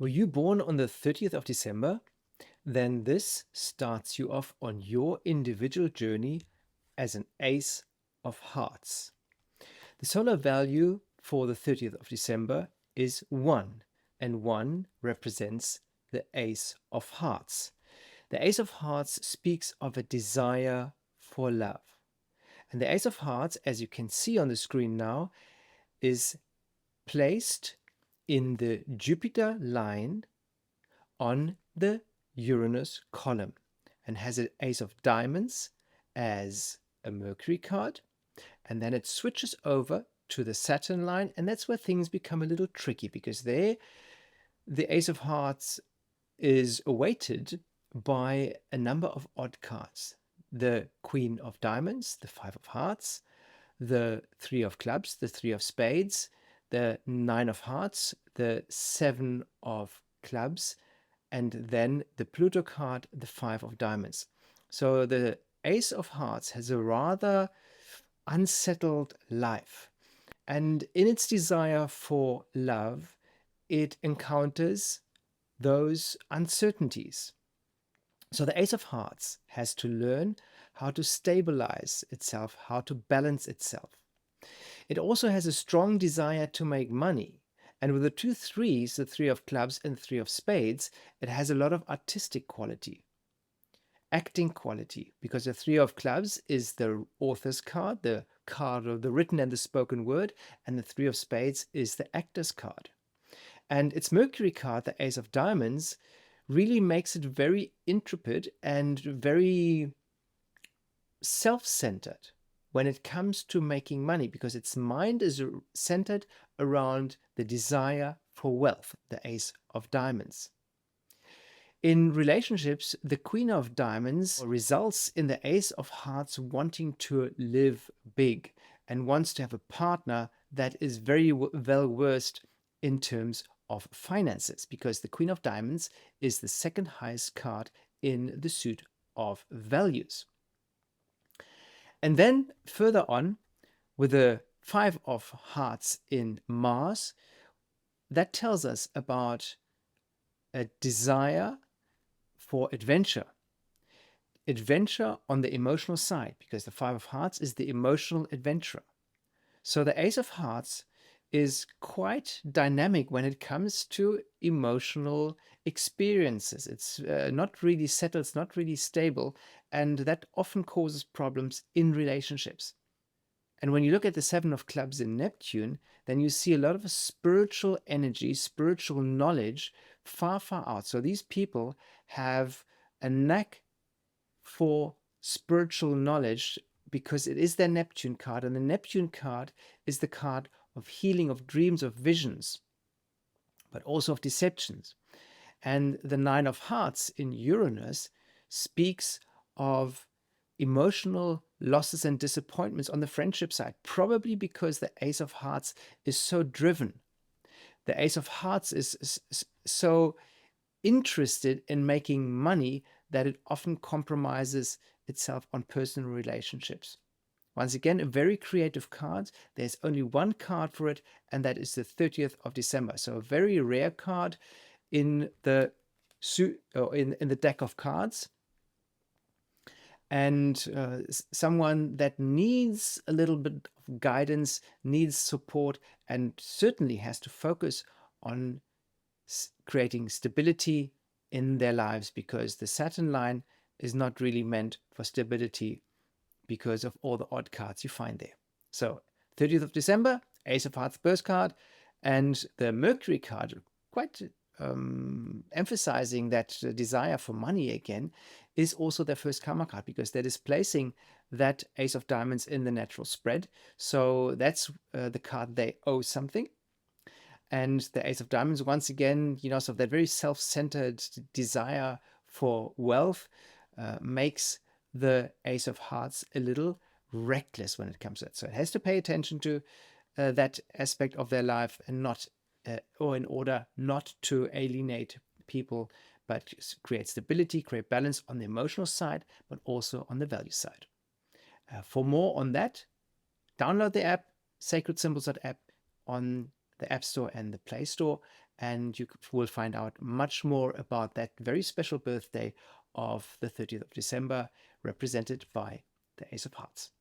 Were you born on the 30th of December? Then this starts you off on your individual journey as an Ace of Hearts. The solar value for the 30th of December is 1, and 1 represents the Ace of Hearts. The Ace of Hearts speaks of a desire for love. And the Ace of Hearts, as you can see on the screen now, is placed in the Jupiter line on the Uranus column and has an Ace of Diamonds as a Mercury card, and then it switches over to the Saturn line, and that's where things become a little tricky, because there the Ace of Hearts is weighted by a number of odd cards: the Queen of Diamonds, the Five of Hearts, the Three of Clubs, the Three of Spades, the Nine of Hearts, the Seven of Clubs, and then the Pluto card, the Five of Diamonds. So the Ace of Hearts has a rather unsettled life. And in its desire for love, it encounters those uncertainties. So the Ace of Hearts has to learn how to stabilize itself, how to balance itself. It also has a strong desire to make money. And with the two threes, the Three of Clubs and Three of Spades, it has a lot of artistic quality, acting quality, because the Three of Clubs is the author's card, the card of the written and the spoken word, and the Three of Spades is the actor's card. And its Mercury card, the Ace of Diamonds, really makes it very intrepid and very self-centered when it comes to making money, because its mind is centered around the desire for wealth, the Ace of Diamonds. In relationships, the Queen of Diamonds results in the Ace of Hearts wanting to live big and wants to have a partner that is very well versed in terms of finances, because the Queen of Diamonds is the second highest card in the suit of values. And then further on, with the Five of Hearts in Mars, that tells us about a desire for adventure. Adventure on the emotional side, because the Five of Hearts is the emotional adventurer. So the Ace of Hearts is quite dynamic when it comes to emotional experiences. It's not really settled, it's not really stable, and that often causes problems in relationships. And when you look at the Seven of Clubs in Neptune, then you see a lot of spiritual energy, spiritual knowledge far, far out. So these people have a knack for spiritual knowledge because it is their Neptune card, and the Neptune card is the card of healing, of dreams, of visions, but also of deceptions. And the Nine of Hearts in Uranus speaks of emotional losses and disappointments on the friendship side, probably because the Ace of Hearts is so driven. The Ace of Hearts is so interested in making money that it often compromises itself on personal relationships. Once again, a very creative card. There's only one card for it, and that is the 30th of December. So a very rare card in the in the deck of cards, and someone that needs a little bit of guidance, needs support, and certainly has to focus on creating stability in their lives, because the Saturn line is not really meant for stability because of all the odd cards you find there. So 30th of December, Ace of Hearts birth card, and the Mercury card, quite emphasizing that desire for money again, is also their first karma card, because they're displacing that Ace of Diamonds in the natural spread. So that's the card they owe something. And the Ace of Diamonds, once again, so that very self-centered desire for wealth makes the Ace of Hearts a little reckless when it comes to it. So it has to pay attention to that aspect of their life, and not, or in order not to alienate people, but create stability, create balance on the emotional side, but also on the value side. For more on that, download the app, Sacred Symbols app, on the App Store and the Play Store, and you will find out much more about that very special birthday of the 30th of December, represented by the Ace of Hearts.